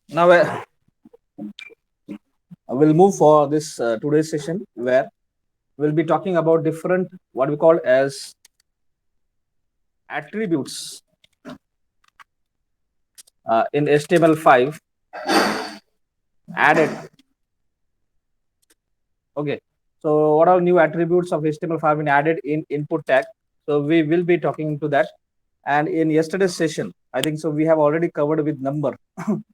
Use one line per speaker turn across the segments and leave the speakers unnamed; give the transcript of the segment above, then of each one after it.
Now we'll move for this today's session where we'll be talking about different what we call as attributes in HTML5 added. Okay. So what are new attributes of HTML5 been added in input tag? So we will be talking into that. And in yesterday's session, I think so we have already covered with number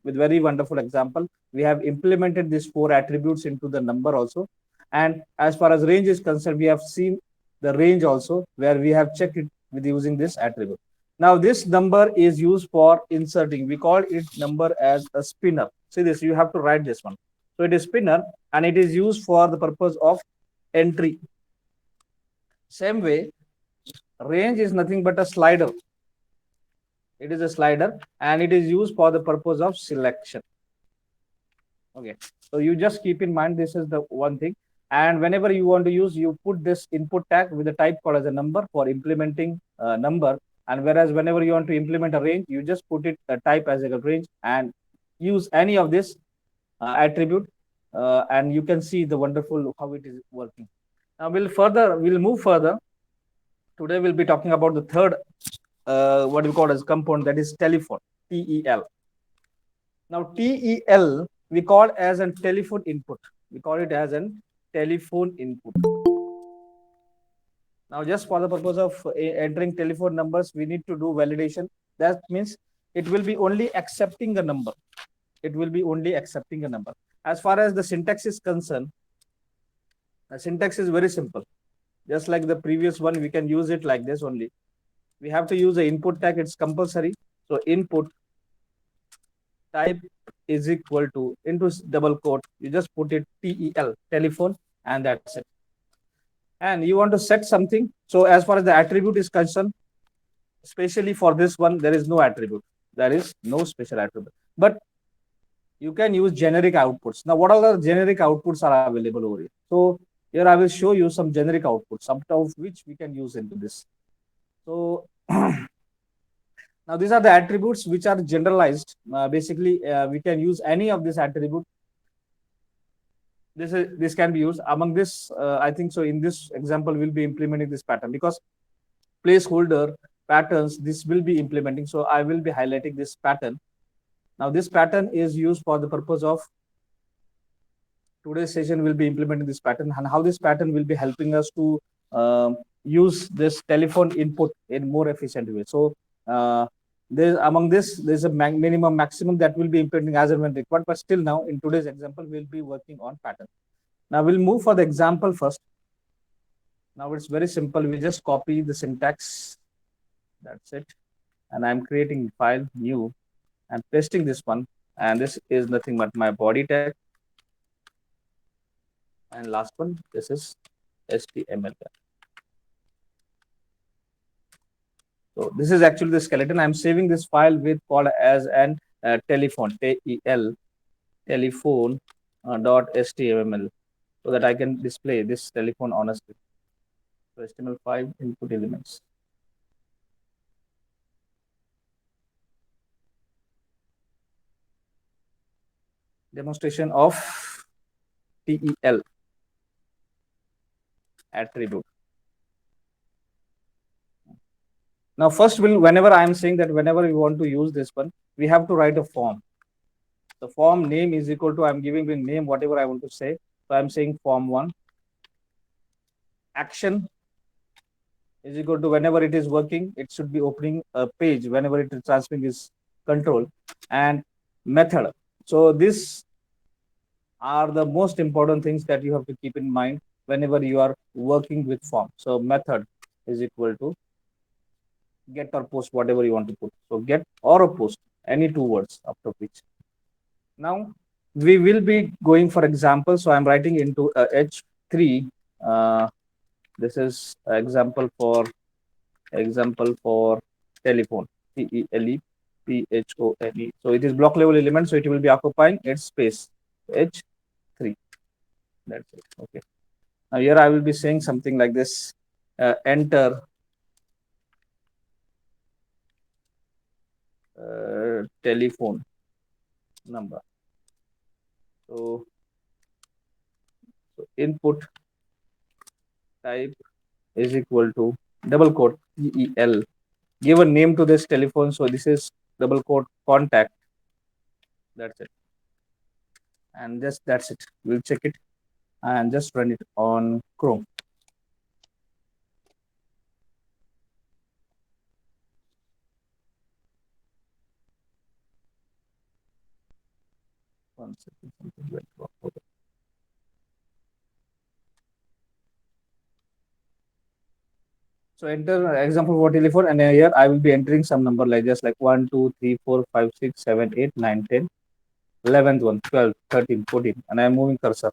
with very wonderful example. We have implemented these four attributes into the number also. And as far as range is concerned, we have seen the range also where we have checked it with using this attribute. Now this number is used for inserting. We call it number as a spinner. See this, you have to write this one. So it is spinner and it is used for the purpose of entry. Same way, range is nothing but a slider. It is a slider and it is used for the purpose of selection. Okay, so you just keep in mind this is the one thing. And whenever you want to use, you put this input tag with the type called as a number for implementing number. And whereas whenever you want to implement a range, you just put it a type as a range and use any of this attribute, and you can see the wonderful how it is working. Now we'll move further. Today we'll be talking about the third what we call as component, that is telephone, TEL. Now TEL we call as a telephone input. We call it as an telephone input. Now just for the purpose of entering telephone numbers, we need to do validation. That means it will be only accepting a number. It will be only accepting a number. As far as the syntax is concerned, the syntax is very simple. Just like the previous one, we can use it like this only. We have to use the input tag, it's compulsory. So input type is equal to into double quote, you just put it TEL, telephone, and that's it. And you want to set something. So as far as the attribute is concerned, especially for this one, there is no attribute. There is no special attribute. But you can use generic outputs. Now, what are the generic outputs are available over here? So here I will show you some generic outputs, some of which we can use into this. So now these are the attributes which are generalized. Basically, we can use any of this attribute. This can be used among this. I think so. In this example, we'll be implementing this pattern because placeholder patterns this will be implementing. So I will be highlighting this pattern. Now this pattern is used for the purpose of today's session. Will be implementing this pattern and how this pattern will be helping us to use this telephone input in more efficient way. So there's among this there's a minimum maximum that will be implementing as and when required. But still now in today's example we'll be working on pattern. Now we'll move for the example first. Now it's very simple. We just copy the syntax. That's it. And I'm creating file new and pasting this one. And this is nothing but my body tag. And last one, this is HTML tag. So this is actually the skeleton. I'm saving this file with called as an telephone, TEL, telephone .html, so that I can display this telephone on a screen. So HTML5 input elements. Demonstration of TEL attribute. Now first whenever I am saying that whenever we want to use this one, we have to write a form. The form name is equal to, I'm giving the name whatever I want to say. So I'm saying form1 action is equal to whenever it is working, it should be opening a page whenever it is transferring its control, and method. So these are the most important things that you have to keep in mind whenever you are working with form. So method is equal to get or post, whatever you want to put. So get or post, any two words after which. Now we will be going for example. So I'm writing into H3. This is example for telephone, TELEPHONE. So it is block level element. So it will be occupying its space H3. That's it. Okay. Now here I will be saying something like this. Enter telephone number. So, input type is equal to double quote TEL. Give a name to this telephone. So this is double quote contact. That's it. And just that's it. We'll check it and just run it on Chrome. One second, something went wrong. Okay. So enter example for telephone, and here I will be entering some number like just like 1, 2, 3, 4, 5, 6, 7, 8, 9, 10, 11th one, 12, 13, 14, and I am moving cursor.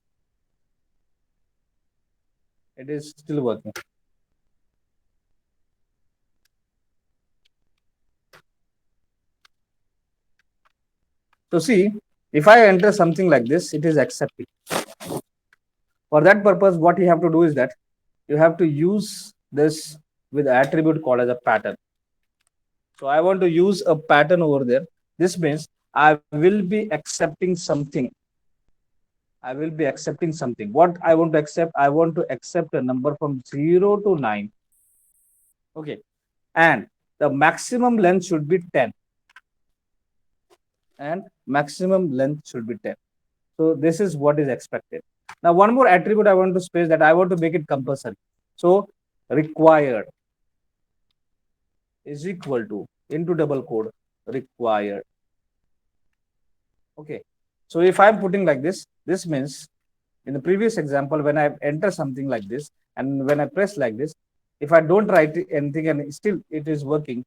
It is still working. So see, if I enter something like this, it is accepting. For that purpose, what you have to do is that you have to use this with attribute called as a pattern. So I want to use a pattern over there. This means I will be accepting something. I will be accepting something. What I want to accept? I want to accept a number from 0 to 9. Okay. And the maximum length should be 10. And maximum length should be 10. So this is what is expected. Now, one more attribute I want to space that I want to make it compulsory. So required is equal to into double quote required. Okay. So if I'm putting like this means in the previous example, when I enter something like this and when I press like this, if I don't write anything and still it is working.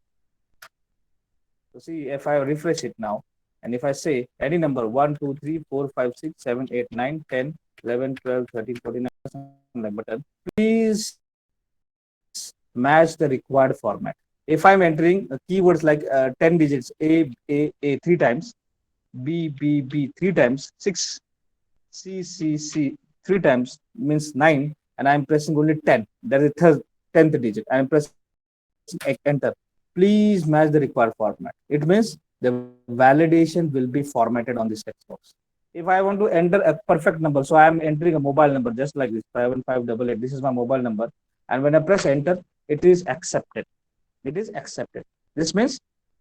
So see, if I refresh it now, and if I say any number 1, 2, 3, 4, 5, 6, 7, 8, 9, 10, 11, 12, 13, 14, like button, please match the required format. If I'm entering keywords like 10 digits, A, 3 times, B, 3 times, 6, C, 3 times means 9, and I'm pressing only 10. That is the 10th digit. I'm pressing enter. Please match the required format. It means the validation will be formatted on this text box. If I want to enter a perfect number, so I am entering a mobile number just like this 51588. This is my mobile number, and when I press enter, it is accepted. It is accepted. This means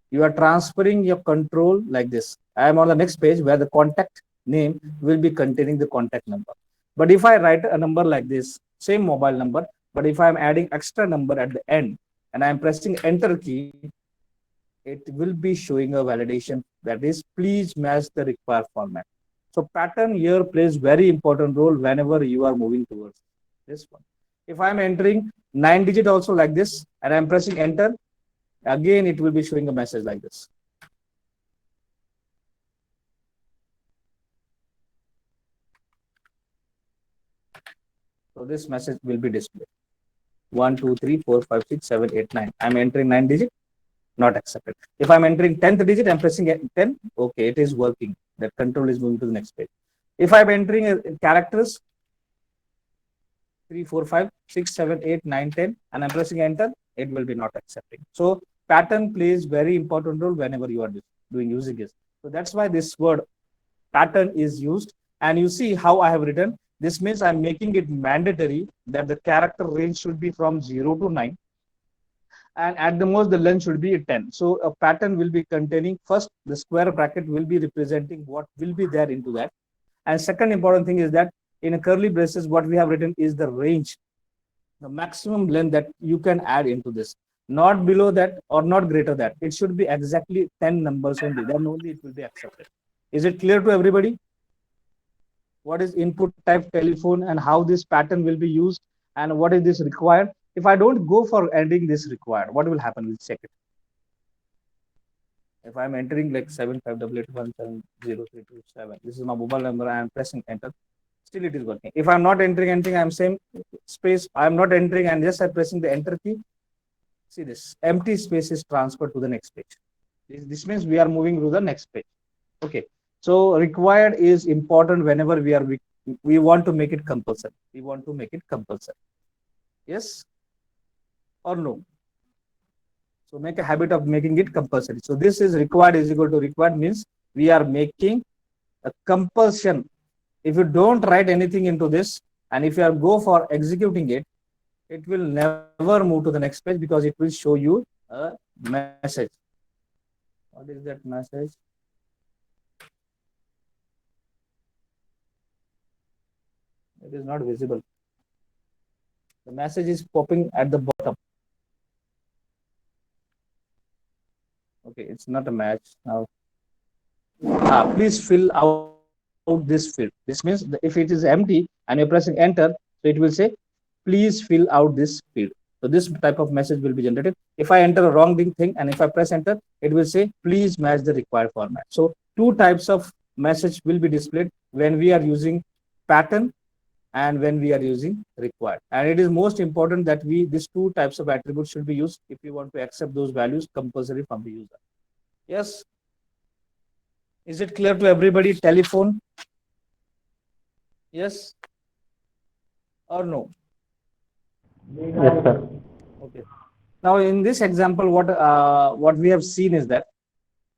you are transferring your control like this. I am on the next page where the contact name will be containing the contact number. But if I write a number like this, same mobile number, but if I am adding extra number at the end and I am pressing enter key, it will be showing a validation that is please match the required format. So pattern here plays very important role whenever you are moving towards this one. If I am entering 9 digit also like this and I am pressing enter, again it will be showing a message like this. So this message will be displayed. 1, 2, 3, 4, 5, 6, 7, 8, 9. I'm entering 9 digit, not accepted. If I'm entering 10th digit, I'm pressing 10. Okay, it is working. That control is moving to the next page. If I'm entering characters 3, 4, 5, 6, 7, 8, 9, 10, and I'm pressing enter, it will be not accepting. So pattern plays very important role whenever you are doing using this. So that's why this word pattern is used. And you see how I have written. This means I'm making it mandatory that the character range should be from 0 to 9. And at the most, the length should be 10. So a pattern will be containing first, the square bracket will be representing what will be there into that. And second important thing is that in a curly braces, what we have written is the range, the maximum length that you can add into this. Not below that or not greater that. It should be exactly 10 numbers only. Then only it will be accepted. Is it clear to everybody? What is input type telephone and how this pattern will be used and what is this required? If I don't go for ending this required, what will happen? We'll check it. If I'm entering like 7588170327, this is my mobile number, I am pressing enter. Still it is working. If I'm not entering anything, I'm same space, I'm not entering and just I'm pressing the enter key. See this empty space is transferred to the next page. This means we are moving to the next page. Okay. So required is important whenever we want to make it compulsory. We want to make it compulsory. Yes or no? So make a habit of making it compulsory. So this is required is equal to required means we are making a compulsion. If you don't write anything into this, and if you are go for executing it, it will never move to the next page because it will show you a message. What is that message? It is not visible. The message is popping at the bottom. Okay, it's not a match now. Please fill out this field. This means if it is empty and you're pressing enter, so it will say, please fill out this field. So this type of message will be generated. If I enter a wrong thing and if I press enter, it will say, please match the required format. So two types of message will be displayed when we are using pattern and when we are using required. And it is most important that these two types of attributes should be used if you want to accept those values compulsory from the user. Yes. Is it clear to everybody? Telephone? Yes or no?
Yes, sir.
Okay. Now in this example, what we have seen is that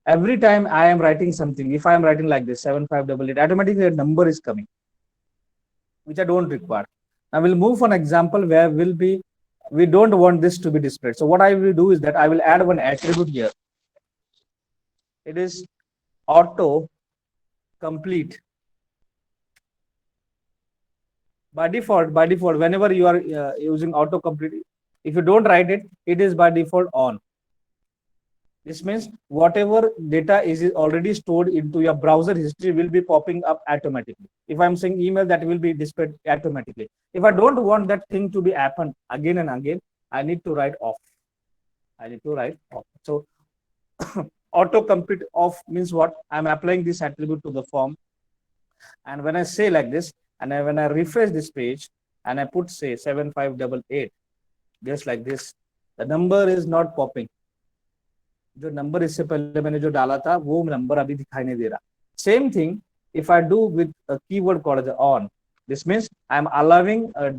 every time I am writing something, if I am writing like this 7588, automatically a number is coming, which I don't require. Now we'll move for an example where we don't want this to be displayed. So what I will do is that I will add one attribute here. It is auto complete. By default, whenever you are using auto complete, if you don't write it, it is by default on. This means whatever data is already stored into your browser history will be popping up automatically. If I'm saying email, that will be displayed automatically. If I don't want that thing to be happen again and again, I need to write off. So auto complete off means what? I'm applying this attribute to the form. And when I say like this, and when I refresh this page and I put say 7588, just like this, the number is not popping. जो number इससे पहले मैंने जो डाला था वो number अभी दिखाई नहीं दे रहा. Same thing if I do with a keyword called as on. This means I'm allowing a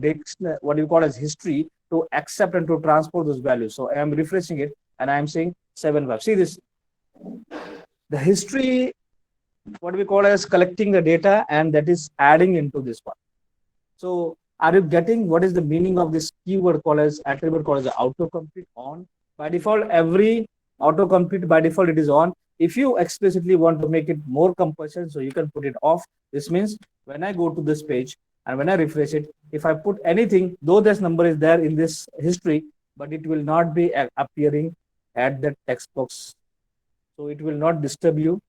what you call as history to accept and to transport those values. So I am refreshing it and I am saying 75. See this, the history, what we call as collecting the data, and that is adding into this one. So are you getting what is the meaning of this keyword called as attribute called as autocomplete on? By default, every autocomplete by default it is on. If you explicitly want to make it more compulsion, so you can put it off. This means when I go to this page and when I refresh it, if I put anything, though this number is there in this history, but it will not be appearing at the text box. So it will not disturb you,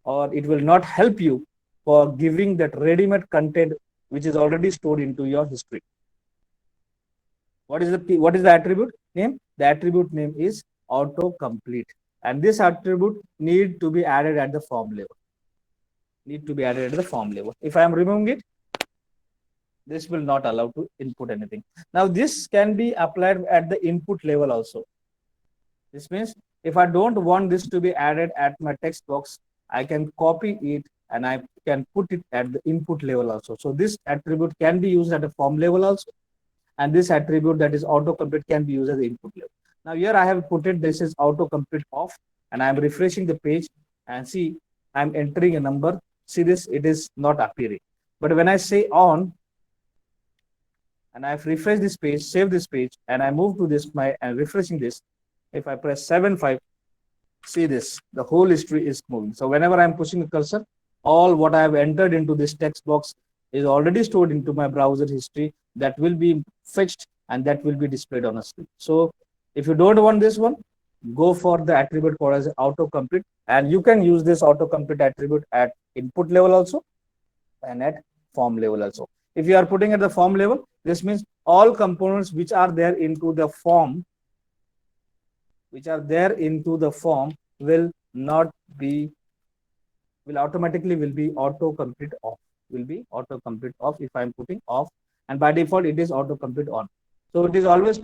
or it will not help you for giving that ready-made content which is already stored into your history. What is the attribute name? The attribute name is autocomplete, and this attribute need to be added at the form level. If I am removing it, this will not allow to input anything. Now this can be applied at the input level also. This means if I don't want this to be added at my text box, I can copy it and I can put it at the input level also. So this attribute can be used at a form level also, and this attribute that is autocomplete can be used as the input level. Now here I have put it, this is autocomplete off, and I am refreshing the page and see I'm entering a number. See this, it is not appearing. But when I say on and I've refreshed this page, save this page, and I move to this and refreshing this, if I press 75, see this, the whole history is moving. So whenever I'm pushing the cursor, all what I have entered into this text box is already stored into my browser history, that will be fetched and that will be displayed on a screen. So if you don't want this one, go for the attribute called as autocomplete, and you can use this autocomplete attribute at input level also and at form level also. If you are putting at the form level, this means all components which are there into the form, will automatically be autocomplete off. If I am putting off, and by default it is autocomplete on. So it is always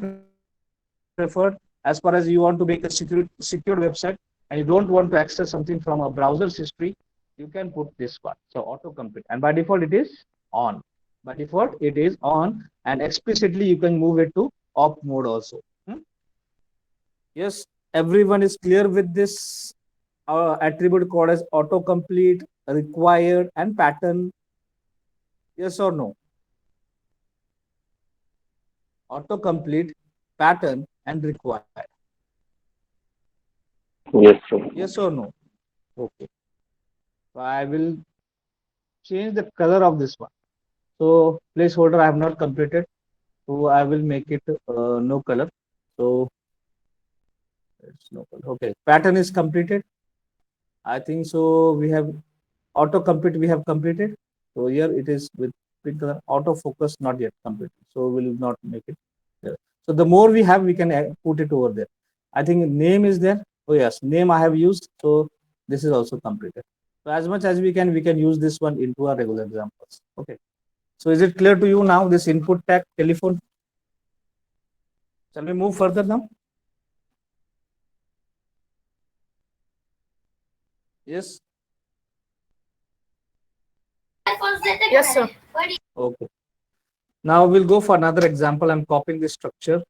preferred, as far as you want to make a secured website and you don't want to access something from a browser's history, you can put this one. So autocomplete, and by default it is on. And explicitly you can move it to off mode also. Yes, everyone is clear with this our attribute called as autocomplete, required, and pattern. Yes or no? Autocomplete, pattern, and required.
Yes, sir.
Yes or no? Okay. So I will change the color of this one. So placeholder I have not completed. So I will make it no color. So it's no color. Okay. Pattern is completed. I think so. We have autocomplete. We have completed. So here it is with pink color. Autofocus not yet completed. So we will not make it there. So the more we have, we can put it over there. I think name is there. Oh yes, name I have used. So this is also completed. So as much as we can use this one into our regular examples. Okay. So is it clear to you now, this input tag telephone? Shall we move further now? Yes.
Yes, sir.
Okay. Now we'll go for another example. I'm copying this structure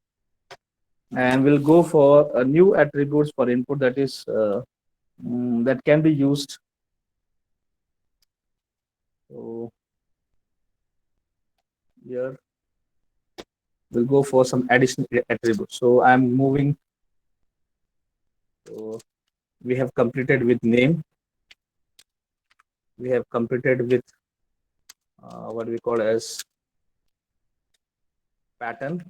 and we'll go for a new attributes for input that is that can be used. So here we'll go for some additional attributes. So I'm moving. So we have completed with name. We have completed with what we call as pattern.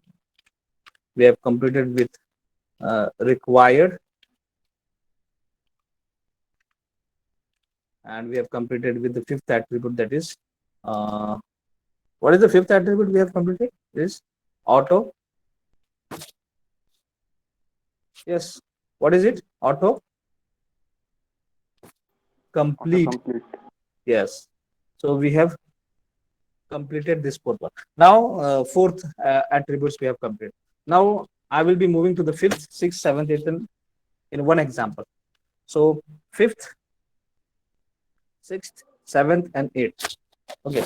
We have completed with required, and we have completed with the fifth attribute, that is what is the fifth attribute we have completed? Is auto. Yes. What is it? Auto complete.
Complete.
Yes. So we have completed this fourth one. Now fourth attributes we have completed. Now I will be moving to the fifth, sixth, seventh, eighth in one example. So fifth, sixth, seventh, and eighth. Okay,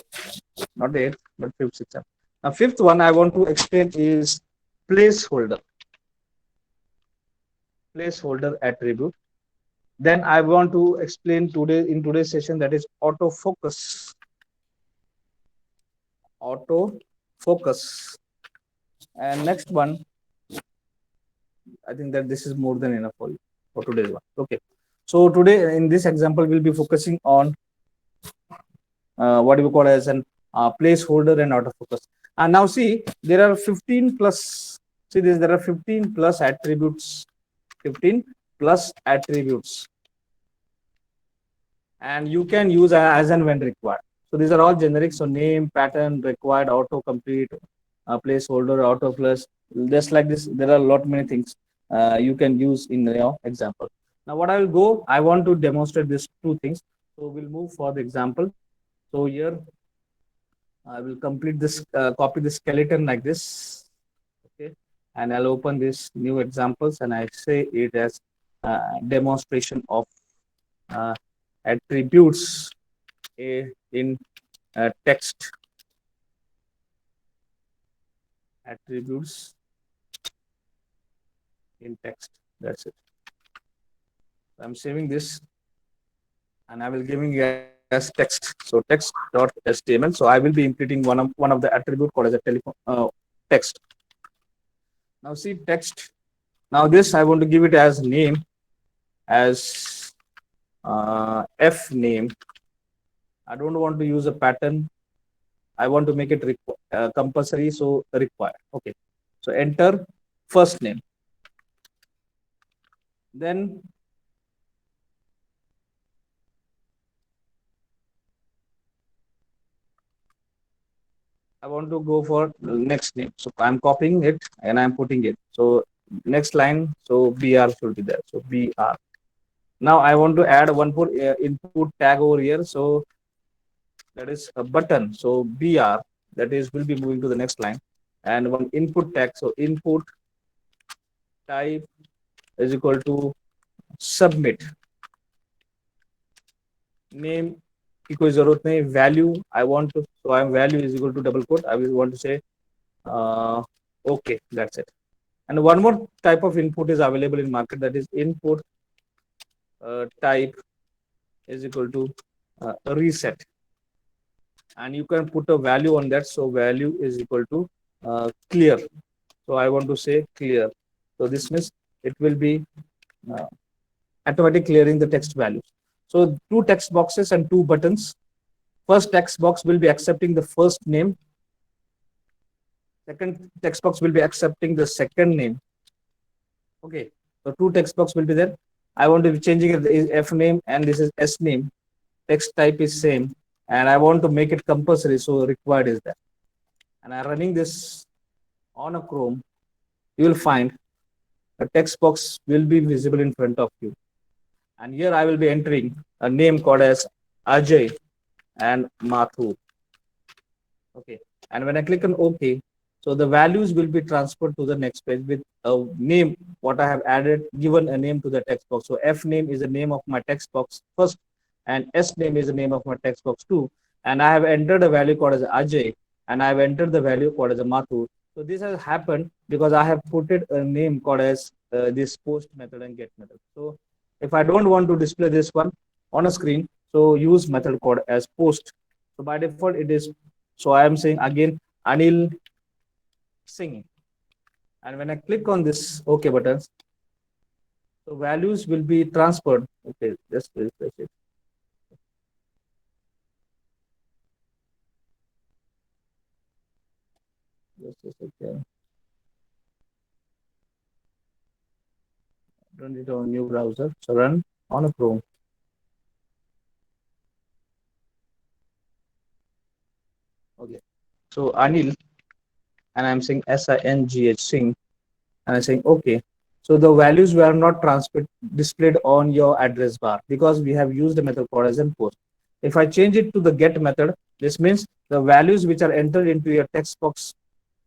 not the eighth, but fifth, sixth, seventh. Now fifth one I want to explain is placeholder. Placeholder attribute. Then I want to explain in today's session, that is autofocus. Autofocus. And next one, I think that this is more than enough for you for today's one. Okay. So today in this example, we'll be focusing on what we call as an placeholder and autofocus. And now see, there are 15 plus. See this, there are 15 plus attributes. 15 plus attributes. And you can use as and when required. So these are all generic. So name, pattern, required, autocomplete, placeholder, auto plus. Just like this, there are a lot many things you can use in your example. Now what I will go, I want to demonstrate these two things. So we'll move for the example. So here I will complete this, copy the skeleton like this. Okay, and I'll open this new examples and I say it as demonstration of attributes in text. Attributes in text. That's it. I'm saving this and I will giving you as text. So text.html. So I will be implementing one of the attribute called as a telephone text. Now see text. Now this I want to give it as name, as f name. I don't want to use a pattern. I want to make it compulsory, so required. Okay. So enter first name. Then I want to go for next name. So I'm copying it and I'm putting it. So next line, so BR should be there. So BR. Now I want to add one more input tag over here. So that is a button. So BR, that is will be moving to the next line. And one input tag. So input type is equal to submit. Name की कोई जरूरत नहीं. Value I want to, so I am value is equal to double quote. I will want to say okay, that's it. And one more type of input is available in market, that is input type is equal to reset, and you can put a value on that. So value is equal to clear. So I want to say clear. So this means it will be uh, automatic clearing the text values. So two text boxes and two buttons. First text box will be accepting the first name. Second text box will be accepting the second name. Okay. So two text box will be there. I want to be changing it is F name and this is S name. Text type is same, and I want to make it compulsory. So required is that. And I'm running this on a Chrome. You will find a text box will be visible in front of you. And here I will be entering a name called as Ajay and Mathu. Okay. And when I click on OK, so the values will be transferred to the next page with a name, what I have added, given a name to the text box. So F name is the name of my text box first, and S name is the name of my text box too. And I have entered a value called as Ajay, and I have entered the value called as a Mathu. So this has happened because I have put it a name called as this post method and get method. So if I don't want to display this one on a screen, so use method called as post. So by default it is. So I am saying again Anil Singh, and when I click on this OK button, so values will be transferred. Okay, just refresh it. Just a second. Run it on a new browser. So run on a Chrome. Okay. So Anil, and I'm saying SINGH Singh, and I'm saying okay. So the values were not transferred displayed on your address bar because we have used the method called as in post. If I change it to the get method, this means the values which are entered into your text box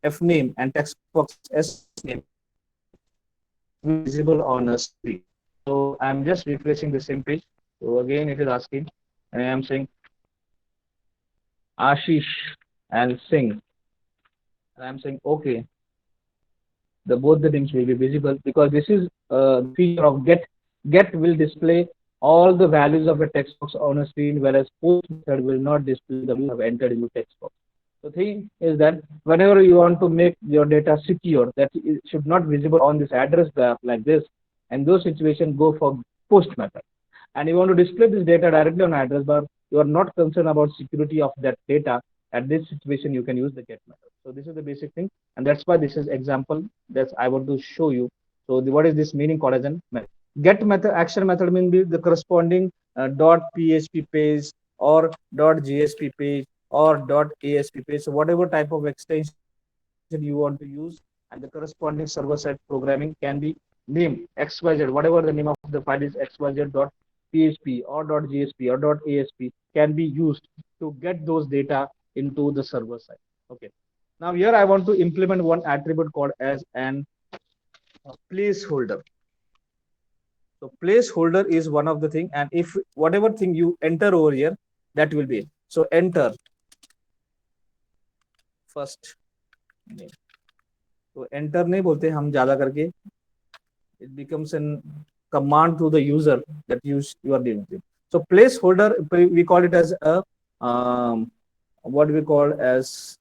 F name and text box S name visible on a screen. So I'm just refreshing the same page. So again, it is asking, and I'm saying Ashish and Singh, and I'm saying okay. The both the names will be visible because this is the feature of get. Get will display all the values of a text box on a screen, whereas post method will not display the value have entered into text box. The thing is that whenever you want to make your data secure, that it should not visible on this address bar like this, and those situations go for post method. And you want to display this data directly on address bar, you are not concerned about security of that data. At this situation, you can use the get method. So this is the basic thing, and that's why this is example that I want to show you. So what is this meaning called as an method? Get method action method means be the corresponding .php page or .jsp page or .asp page. So whatever type of extension you want to use, and the corresponding server-side programming can be named XYZ, whatever the name of the file is XYZ.php or .gsp or .asp can be used to get those data into the server side. Okay. Now here I want to implement one attribute called as an placeholder. So placeholder is one of the thing, and if whatever thing you enter over here, that will be it. So enter first name. तो enter नहीं बोलते हम ज़्यादा करके, it becomes an command to the user that you are dealing with. So placeholder, we call it as a what we call as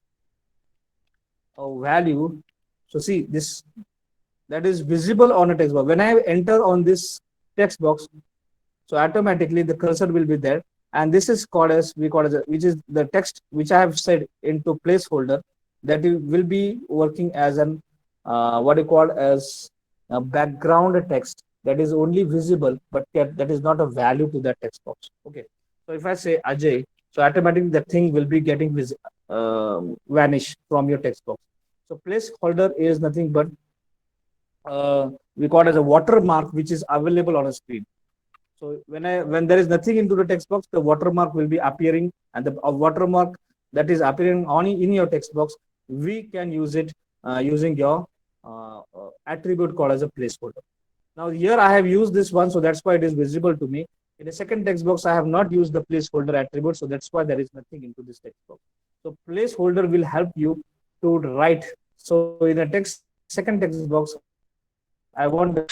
a value. So see this, that is visible on a text box. When I enter on this text box, so automatically the cursor will be there, and this is called as, we call as a, which is the text which I have said into placeholder, that will be working as an what you call as a background text that is only visible, but that is not a value to that text box. Okay. So if I say Ajay, so automatically the thing will be getting vanish from your text box. So placeholder is nothing but we call it as a watermark which is available on a screen. So when there is nothing into the text box, the watermark will be appearing, and the watermark that is appearing on in your text box, we can use it using your attribute called as a placeholder. Now here I have used this one, so that's why it is visible to me. In the second text box, I have not used the placeholder attribute, so that's why there is nothing into this text box. So placeholder will help you to write. So in a second text box, I want the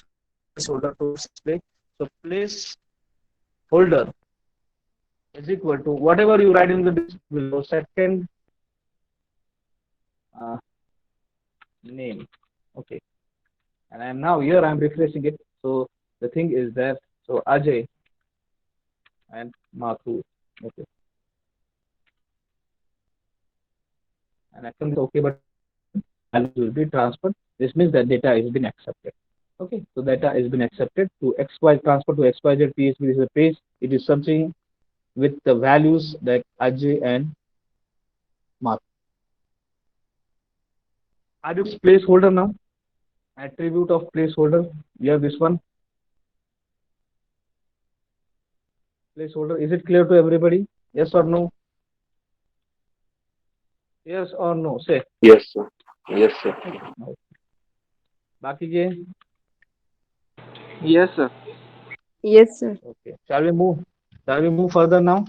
placeholder to display. So placeholder holder is equal to whatever you write in the below second uh, name. Okay, and I'm now here. I'm refreshing it. So the thing is that so Ajay and Mathu. Okay, and I can okay, but values will be transferred. This means that data has been accepted. Okay, so data has been accepted to XY transfer to XYZ PHP. This is a page. It is something with the values that Ajay and Mathu. Are you placeholder now? Attribute of placeholder. You have this one placeholder. Is it clear to everybody? Yes or no? Yes or no? Say.
Yes, sir. Yes, sir.
No. बाकी के
Yes, sir.
Yes, sir.
okay. Shall we move? Shall we move further now?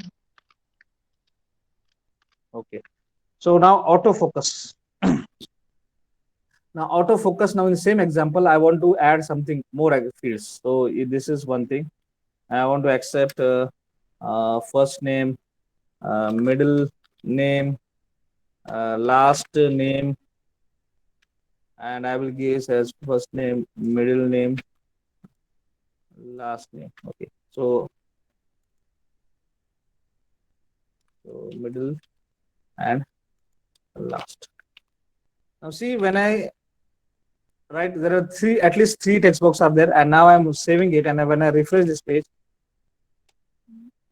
Okay. So now autofocus. Now autofocus. Now in the same example, I want to add something more fields. So this is one thing. I want to accept first name, middle name, last name, and I will guess as first name, middle name, last name. Okay. So middle and last. Now see when I write there are at least three text boxes are there, and now I'm saving it, and when I refresh this page,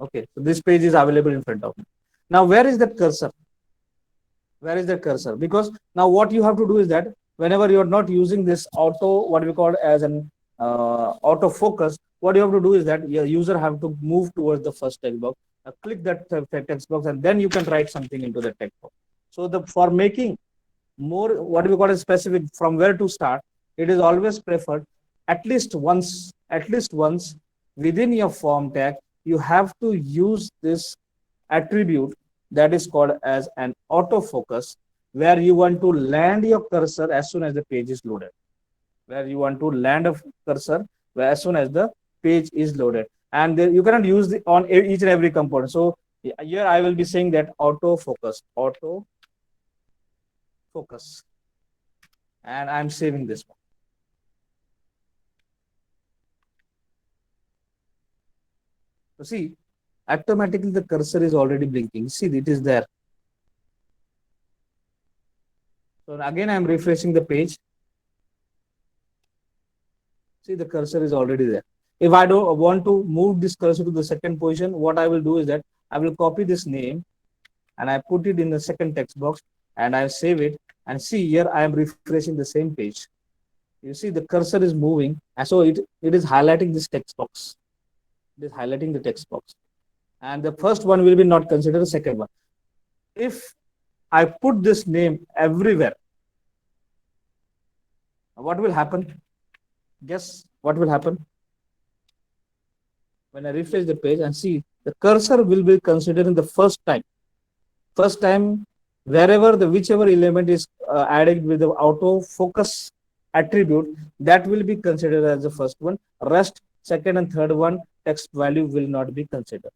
okay, so this page is available in front of me. Now where is that cursor? Where is the cursor? Because now what you have to do is that whenever you are not using this auto, what we call as an auto focus, what you have to do is that your user have to move towards the first text box, click that text box, and then you can write something into the text box. So the for making more what we call a specific from where to start, it is always preferred at least once within your form tag, you have to use this attribute that is called as an autofocus, where you want to land your cursor as soon as the page is loaded. Where you want to land a cursor as soon as the page is loaded. And you cannot use the on each and every component. So here I will be saying that autofocus, and I'm saving this one. So see, automatically the cursor is already blinking. See, it is there. So again, I'm refreshing the page. See, the cursor is already there. If I don't want to move this cursor to the second position, what I will do is that I will copy this name and I put it in the second text box and I save it. And see here, I am refreshing the same page. You see, the cursor is moving, and so it is highlighting this text box. It is highlighting the text box. And the first one will be not considered the second one. If I put this name everywhere, what will happen? Guess what will happen? When I refresh the page and see, the cursor will be considered in the first time. First time, wherever whichever element is added with the auto focus attribute, that will be considered as the first one. Rest, second and third one, text value will not be considered.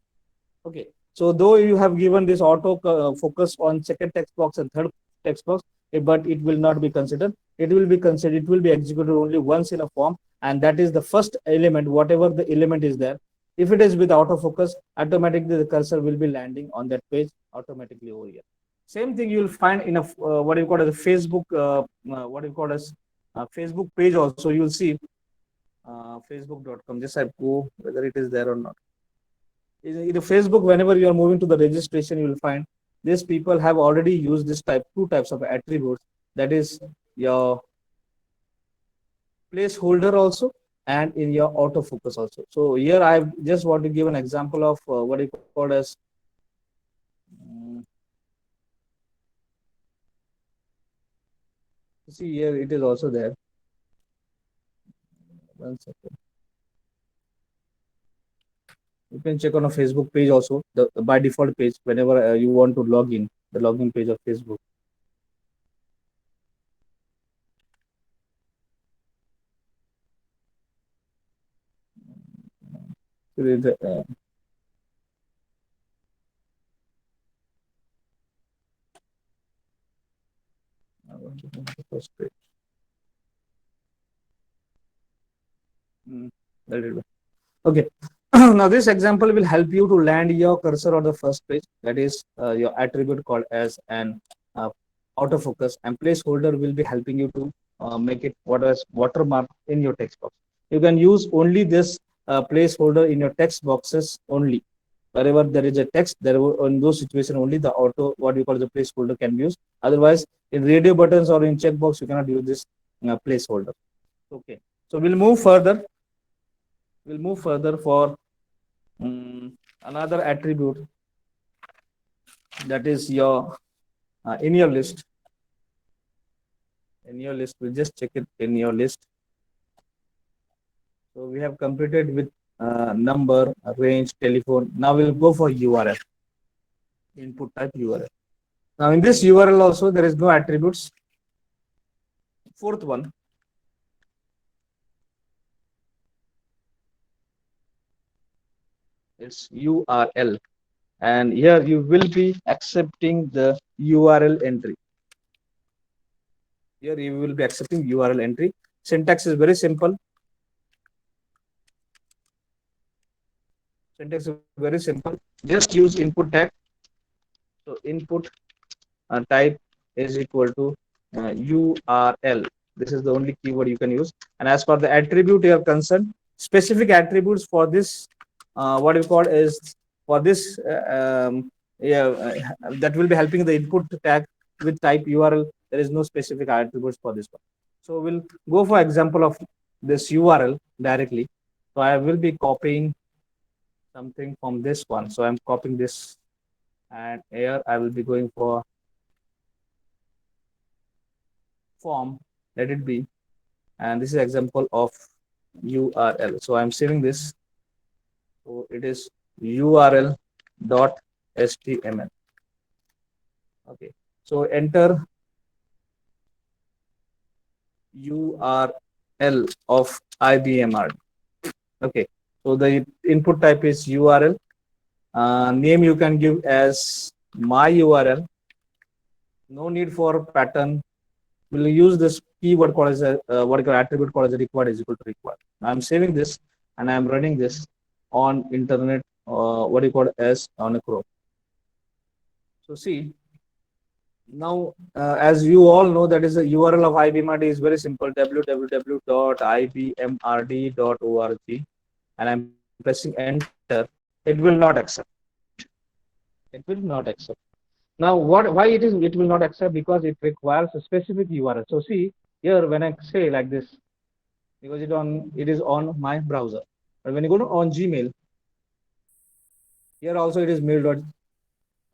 Okay. So though you have given this auto focus on second text box and third text box, but it will not be considered. It will be considered. It will be executed only once in a form, and that is the first element. Whatever the element is there, if it is with autofocus, automatically the cursor will be landing on that page automatically over here. Same thing you will find in a what you call as a Facebook, what you call as Facebook page also. You will see facebook.com. Just I go whether it is there or not. In the Facebook, whenever you are moving to the registration, you will find these people have already used this two types of attributes. That is your placeholder also and in your autofocus also. So here I just want to give an example of what you call as see here it is also there. 1 second. You can check on a Facebook page also, the by default page whenever you want to log in, the login page of Facebook. First page. That will be. Okay. Now this example will help you to land your cursor on the first page. That is your attribute called as an uh, autofocus, and placeholder will be helping you to make it what as watermark in your text box. You can use only this placeholder in your text boxes only. Wherever there is a text, there in those situations only the auto what you call the placeholder can be used. Otherwise, in radio buttons or in checkbox, you cannot use this placeholder. Okay. So we'll move further. We'll move further for another attribute, that is your in your list. In your list, we'll just check it in your list. So we have completed with number, range, telephone. Now we'll go for URL, input type URL. Now in this URL also there is no attributes. Fourth one, it's URL, and here you will be accepting the URL entry. Here you will be accepting URL entry. Syntax is very simple. Syntax is very simple. Just use input tag. So input type is equal to URL. This is the only keyword you can use. And as for the attribute you are concerned, specific attributes for this, what you call is for this, that will be helping the input tag with type URL. There is no specific attributes for this one. So we'll go for example of this URL directly. So I will be copying something from this one. So I'm copying this, and here I will be going for form, let it be, and this is example of URL. So I'm saving this. So it is URL dot html. Okay. So enter URL of IBMR. Okay. So the input type is URL. Name you can give as my URL. No need for pattern. We'll use this keyword called as a what you call attribute called as a required is equal to required. I'm saving this and I'm running this on internet, what you call as on a Chrome. So see, now as you all know, that is the URL of IBMRD is very simple, www.ibmrd.org, and I'm pressing enter. It will not accept. It will not accept. Now, why it will not accept? Because it requires a specific URL. So see here, when I say like this, because it is on my browser. But when you go to on Gmail, here also it is mail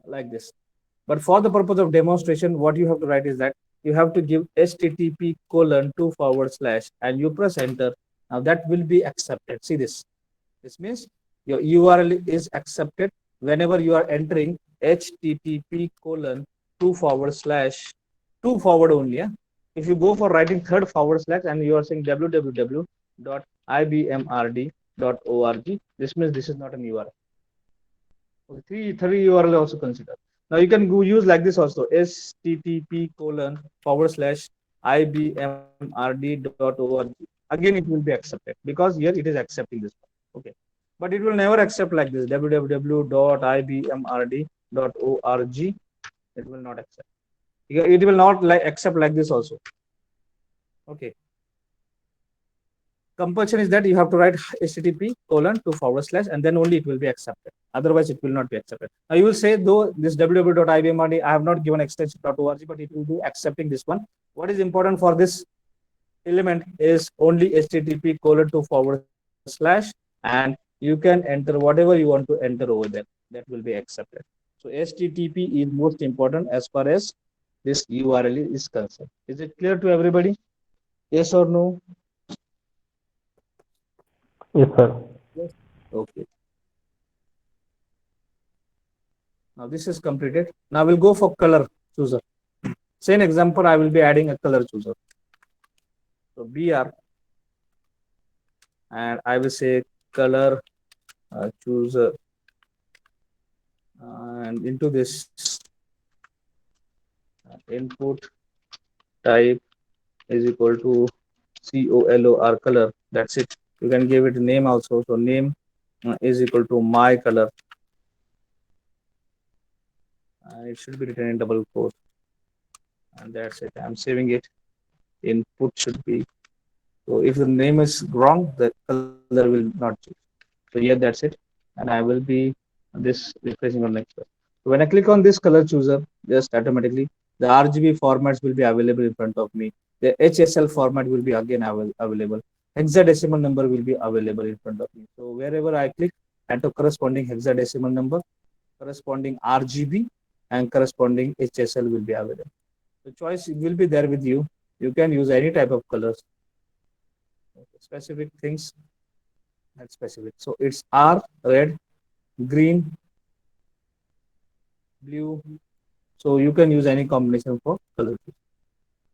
like this. But for the purpose of demonstration, what you have to write is that you have to give http:// and you press enter. Now that will be accepted. See this. This means your URL is accepted whenever you are entering http:// only. Yeah? If you go for writing third / and you are saying www.ibmrd.org, this means this is not an URL. Okay, three URL also consider. Now you can go use like this also, http://ibmrd.org. Again, it will be accepted because here it is accepting this one. Okay, but it will never accept like this, www.ibmrd.org. It will not accept. It will not accept like this also. Okay. Compulsion is that you have to write http:// and then only it will be accepted. Otherwise, it will not be accepted. Now you will say, though this www.ibmrd, I have not given extension.org, but it will be accepting this one. What is important for this element is only http:// and you can enter whatever you want to enter over there. That will be accepted. So HTTP is most important as far as this URL is concerned. Is it clear to everybody? Yes or no?
Yes, sir.
Yes. Okay. Now this is completed. Now we'll go for color chooser. Same example, I will be adding a color chooser. So BR, and I will say color chooser, and into this input type is equal to color, color. That's it. You can give it a name also. So name is equal to my color. It should be written in double quote, and that's it. I'm saving it. Input should be. So if the name is wrong, the color will not change. So yeah, that's it. And I will be this refreshing on next one. So when I click on this color chooser, just automatically the RGB formats will be available in front of me. The HSL format will be again available. Hexadecimal number will be available in front of me. So wherever I click, and the corresponding hexadecimal number, corresponding RGB, and corresponding HSL will be available. The choice will be there with you. You can use any type of colors. Specific things, that's specific. So it's R, red, green, blue. So you can use any combination for color.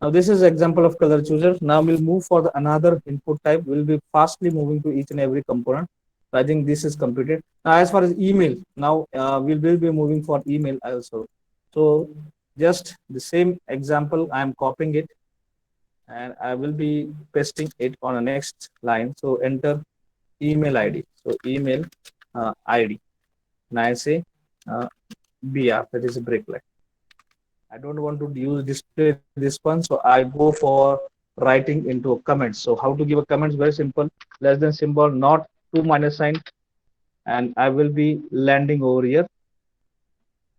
Now this is example of color chooser. Now we'll move for the another input type. We'll be fastly moving to each and every component. So I think this is completed. Now as far as email, now we will be moving for email also. So just the same example, I am copying it and I will be pasting it on the next line. So enter email ID. So email ID. And I say BR, that is a break line. I don't want to use display this one, so I go for writing into a comment. So how to give a comment is very simple. Less than symbol, not two minus sign, and I will be landing over here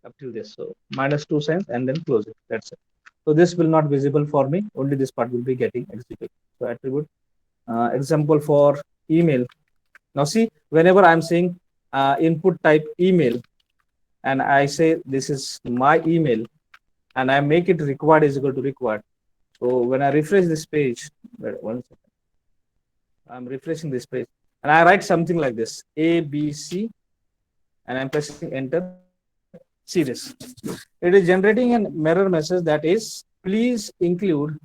up till this. So minus two signs and then close it. That's it. So this will not visible for me. Only this part will be getting executed. So attribute example for email. Now see, whenever I'm saying input type email, and I say this is my email, and I make it required is equal to required. So when I refresh this page, wait, 1 second, I'm refreshing this page, and I write something like this: ABC, and I'm pressing enter. See this. It is generating an mirror message that is, please include,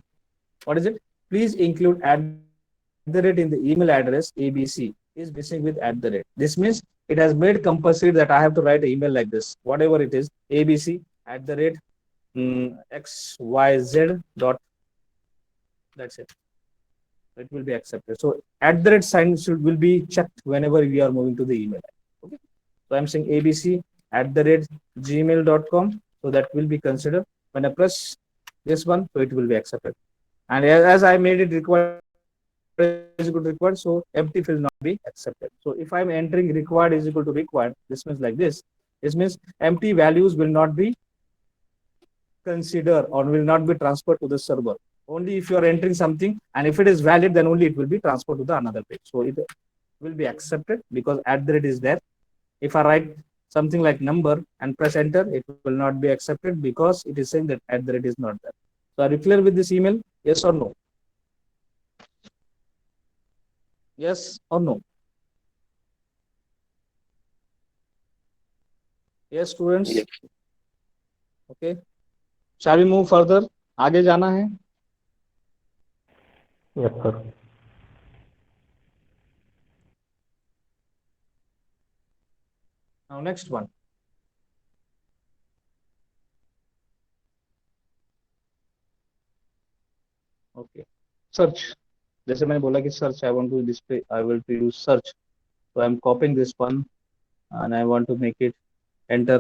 what is it? Please include @ in the email address ABC is missing with @. This means it has made compulsory that I have to write an email like this, whatever it is, ABC XYZ dot. That's it. It will be accepted. So @ sign will be checked whenever we are moving to the email. Okay. So I'm saying ABC @gmail.com. So that will be considered. When I press this one, so it will be accepted. And as I made it required is equal to required, so empty will not be accepted. So if I'm entering required is equal to required, this means like this. This means empty values will not be consider or will not be transferred to the server. Only if you are entering something, and if it is valid, then only it will be transferred to the another page. So it will be accepted because @ is there. If I write something like number and press enter, it will not be accepted because it is saying that @ is not there. So are you clear with this email? Yes or no? Yes or no? Yes, students.
Yes.
Okay. Shall we move further? आगे जाना है?
Yes, sir.
Now next one. Okay. Search. जैसे मैंने बोला कि search, I want to display, I will to use search. So I'm copying this one and I want to make it enter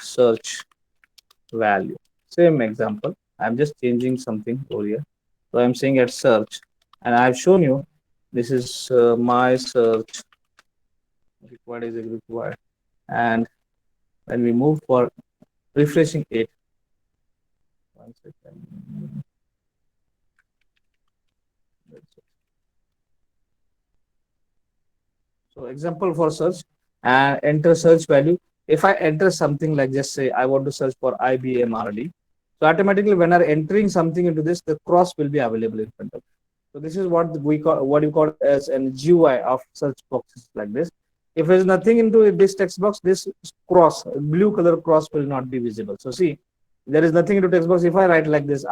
search value. Same example. I'm just changing something over here. So I'm saying at search, and I've shown you this is my search. Required is required, and when we move for refreshing it, 1 second. So example for search and enter search value. If I enter something like, just say I want to search for IBMRD, so automatically when I'm entering something into this, the cross will be available in front of you. So this is what we call, what you call as an GUI of search boxes like this. If there is nothing into this text box, this cross, blue color cross will not be visible. So see, there is nothing into text box. If I write like this,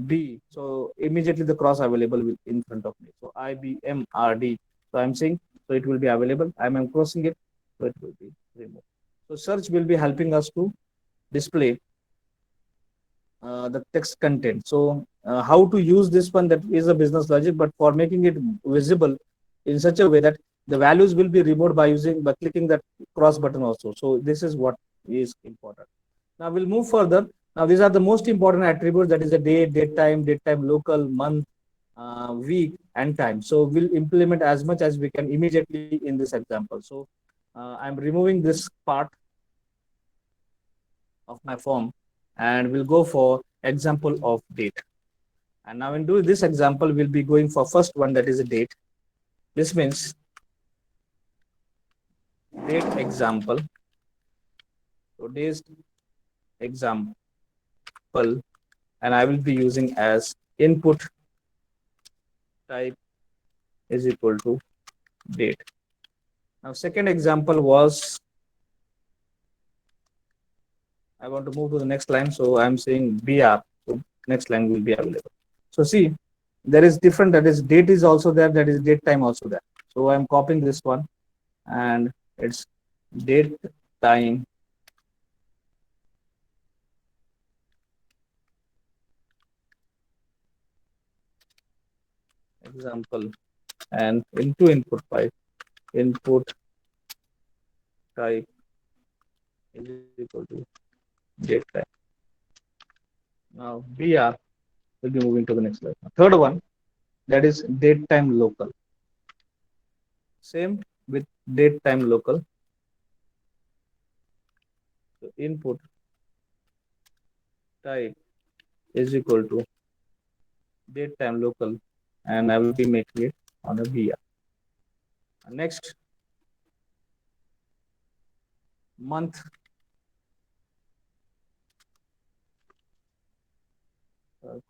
B, so immediately the cross available in front of me. So IBMRD. So I'm saying, so it will be available. I'm crossing it, so it will be removed. So search will be helping us to display the text content. So how to use this one, that is a business logic, but for making it visible in such a way that the values will be removed by clicking that cross button also. So this is what is important. Now we'll move further. Now these are the most important attributes, that is the date time, local, month, week, and time. So we'll implement as much as we can immediately in this example. So I'm removing this part of my form, and we'll go for example of date. And now in doing this example, we'll be going for first one, that is a date. This means date example. So date example, and I will be using as input type is equal to date. Now second example was, I want to move to the next line, so I'm saying BR. So next line will be available. So see, there is different, that is date is also there, that is date time also there. So I'm copying this one, and it's date time example, and into input type is equal to date time. Now BR will be moving to the next slide. Third one, that is date time local. Same with date time local. So input type is equal to date time local, and I will be making it on a BR. Next, month.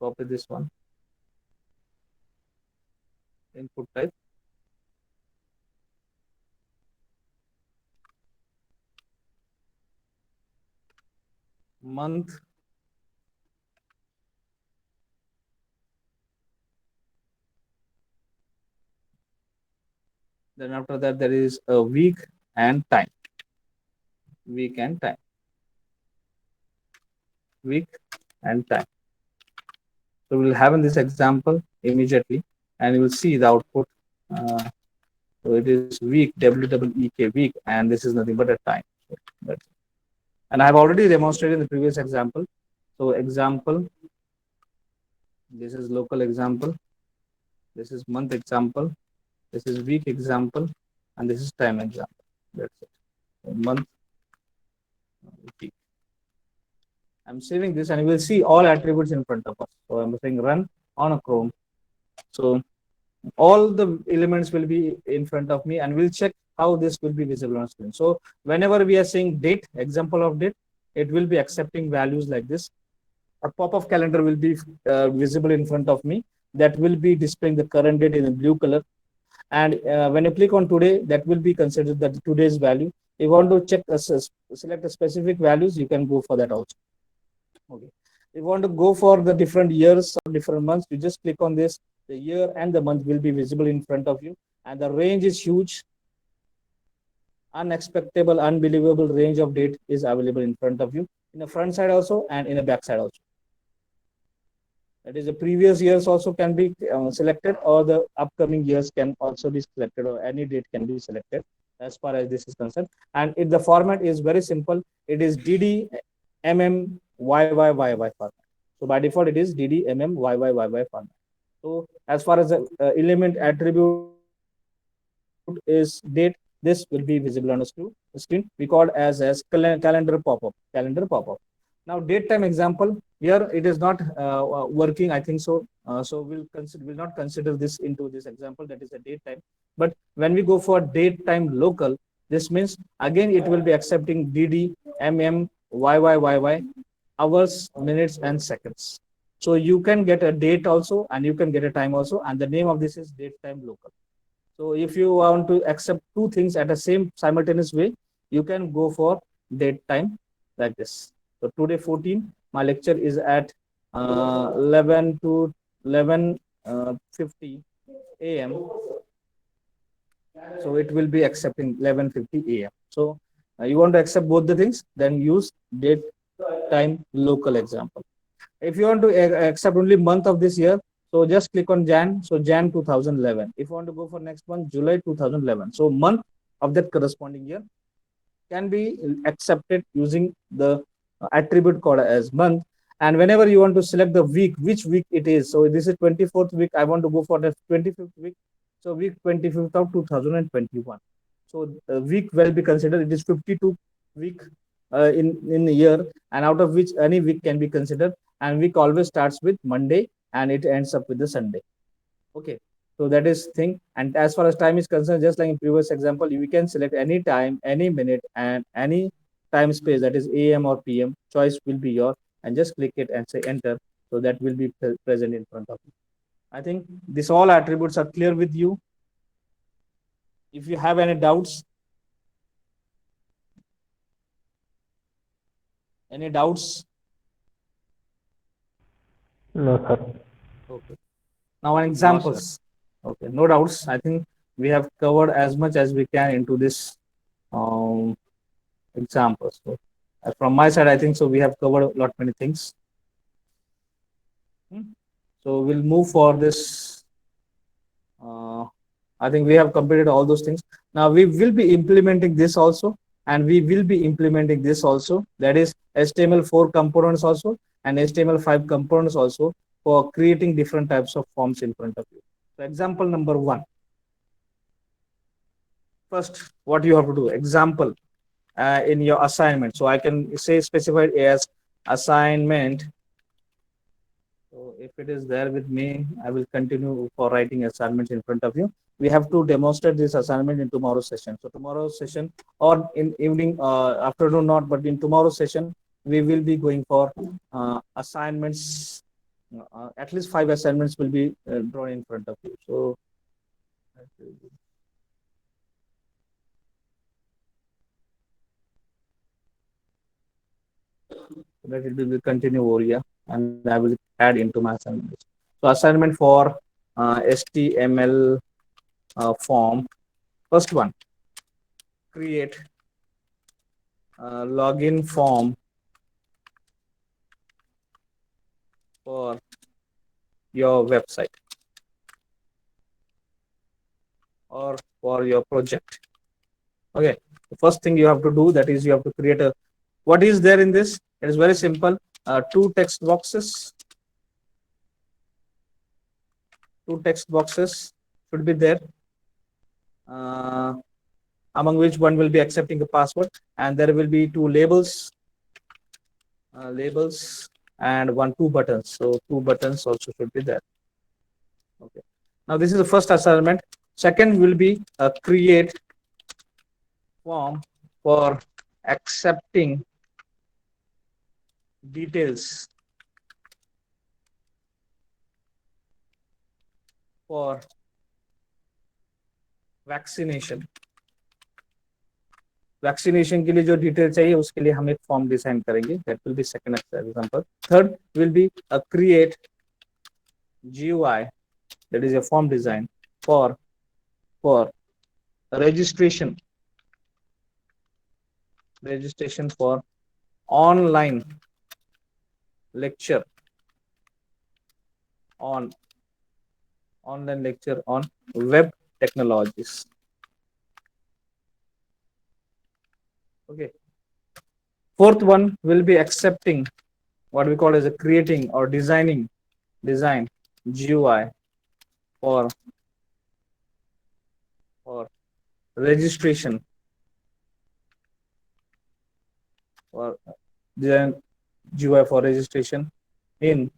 Copy this one. Input type month, then after that there is a week and time. Week and time. Week and time. So we'll have in this example immediately, and you will see the output. So it is week, WEEK, week, and this is nothing but a time. So and I have already demonstrated in the previous example. So example, this is local example, this is month example, this is week example, and this is time example. That's it. So month, week. I'm saving this, and you will see all attributes in front of us. So I'm saying run on a Chrome. So all the elements will be in front of me, and we'll check how this will be visible on screen. So whenever we are saying date, example of date, it will be accepting values like this. A pop-up calendar will be visible in front of me, that will be displaying the current date in the blue color. And when you click on today, that will be considered that today's value. If you want to check select a specific values, you can go for that also. Okay. If you want to go for the different years or different months, you just click on this. The year and the month will be visible in front of you, and the range is huge. Unexpectable, unbelievable range of date is available in front of you, in the front side also and in the back side also. That is, the previous years also can be selected, or the upcoming years can also be selected, or any date can be selected as far as this is concerned. And the format is very simple. It is DD, MM, YYYY format. So by default, it is DD, MM, YYYY format. So as far as the element attribute is date, this will be visible on the screen. We call as calendar pop-up. Now date time example, here it is not working, I think so. So we'll not consider this into this example, that is a date time. But when we go for date time local, this means again it will be accepting DD, MM, YYYY, hours, minutes, and seconds. So you can get a date also, and you can get a time also, and the name of this is date time local. So if you want to accept two things at the same simultaneous way, you can go for date time like this. So today 14, my lecture is at 11 to 11:50 a.m. So it will be accepting 11:50 a.m. So you want to accept both the things, then use date time local example. If you want to accept only month of this year, so just click on Jan. So Jan 2011. If you want to go for next month, July 2011. So month of that corresponding year can be accepted using the attribute called as month. And whenever you want to select the week, which week it is. So this is 24th week. I want to go for the 25th week. So week 25th of 2021. So the week will be considered. It is 52 week in a year, and out of which any week can be considered. And week always starts with Monday and it ends up with the Sunday. Okay. So that is thing. And as far as time is concerned, just like in previous example, you can select any time, any minute, and any time space, that is AM or PM. Choice will be yours, and just click it and say enter. So that will be present in front of you. I think these all attributes are clear with you. If you have any doubts, any doubts?
No, sir.
Okay. Now examples. Okay, no doubts. I think we have covered as much as we can into this examples. So from my side, I think so we have covered a lot many things. So we'll move for this. I think we have completed all those things. Now we will be implementing this also, and we will be implementing this also. That is HTML4 components also and HTML5 components also for creating different types of forms in front of you. So example number 1. First, what you have to do, example in your assignment. So I can say specified as assignment. So if it is there with me, I will continue for writing assignments in front of you. We have to demonstrate this assignment in tomorrow's session. So tomorrow's session or in evening, afternoon not, but in tomorrow's session, we will be going for assignments. At least 5 assignments will be drawn in front of you. So that it will continue over here, and I will add into my assignment. So assignment for HTML form. First one, create login form for your website or for your project. Okay, the first thing you have to do, that is you have to create a, what is there in this? It is very simple. 2 text boxes. 2 text boxes should be there, among which one will be accepting a password, and there will be 2 labels, and 2 buttons. So 2 buttons also should be there. Okay. Now this is the first assignment. Second will be create form for accepting details for vaccination. Vaccination के लिए जो detail चाहिए उसके लिए हम एक form design करेंगे. That will be second example. Third will be create GUI, that is a form design for registration for online lecture on online lecture on web technologies. Okay. Fourth one will be accepting what we call as a creating or design GUI for registration or design GUI for registration in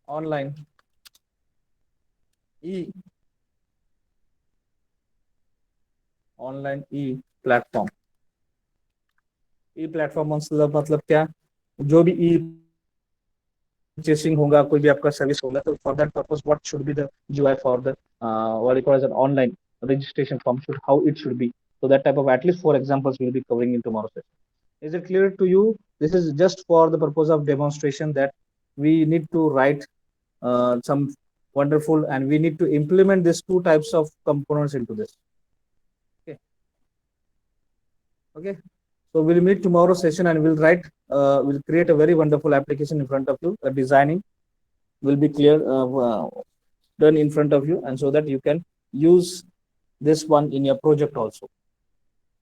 online platform. Platform मतलब क्या, जो भी purchasing होगा, कोई भी आपका service होगा, तो for that purpose what should be the GUI for the what we call as an online registration form, should how it should be. So that type of at least 4 examples we'll be covering in tomorrow's session. Is it clear to you? This is just for the purpose of demonstration that we need to write some wonderful, and we need to implement these 2 types of components into this. Okay. Okay. So we'll meet tomorrow session and we'll create a very wonderful application in front of you. Designing will be clear, done in front of you, and so that you can use this one in your project also.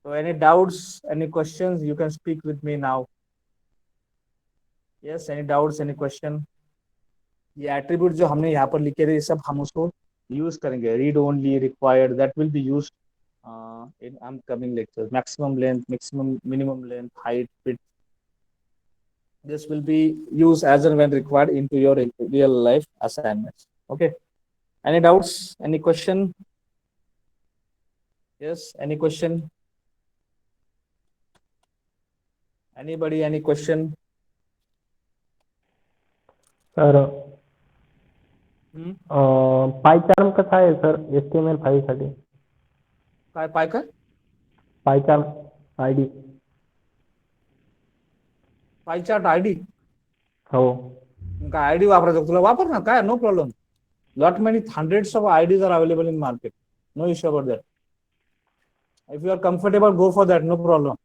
So any doubts, any questions, you can speak with me now. Yes, any doubts, any question? ये attribute जो हमने यहाँ पर लिखे थे, ये सब हम उसको use करेंगे. Read only, required, that will be used in upcoming lectures. Maximum length, minimum length, height, width. This will be used as and when required into your real life assignments. Okay. Any doubts? Any question? Yes. Any question? Anybody? Any question?
Sir PyCharm कसा आहे sir HTML5 साठी?
काय काय?
PyCharm IDE.
PyCharm IDE.
हो.
काय IDE वापरायचं तुला वापर ना, काय no problem. Lot many hundreds of IDs are available in market. No issue about that. If you are comfortable, go for that. No problem.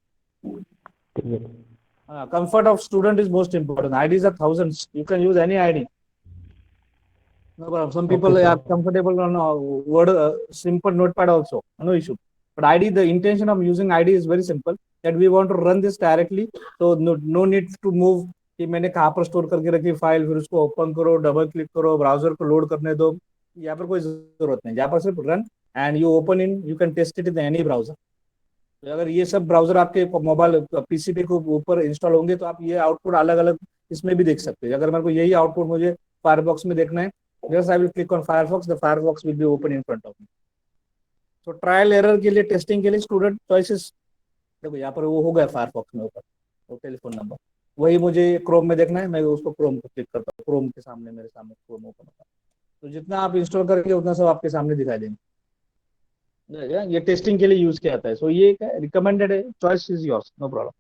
ठीक आहे.
Comfort of student is most important. IDs are thousands. You can use any ID. No problem. Some people
Okay, sir.
are comfortable on Word, simple notepad also. No issue. But ID, the intention of using ID is very simple. That we want to run this directly. So no need to move. कि मैंने कहाँ पर store करके रखी file, फिर उसको open करो, double click करो, ब्राउजर को लोड करने दो. यहाँ पर कोई जरूरत नहीं. यहाँ पर सिर्फ run and you open in, you can test it in any browser. तो अगर ये सब ब्राउजर आपके मोबाइल पीसी पे ऊपर इंस्टॉल होंगे तो आप ये आउटपुट अलग अलग इसमें भी देख सकते हैं. अगर मेरे को यही आउटपुट मुझे फायरफॉक्स में देखना है, just I will click on Firefox, the Firefox will be open in front of me. तो ट्रायल एरर के लिए, टेस्टिंग के लिए स्टूडेंट चॉइसेस देखो यहाँ पर वो हो गया फायरफॉक्स में ऊपर, वो टेलीफोन नंबर. वही मुझे क्रोम में देखना है, मैं उसको क्रोम को क्लिक करता हूँ, क्रोम के सामने मेरे सामने क्रोम ओपन होता है. तो जितना आप इंस्टॉल करेंगे उतना सब आपके सामने दिखाई देंगे. ये टेस्टिंग के लिए यूज किया जाता है. सो ये रिकमेंडेड है, choice is yours, no problem.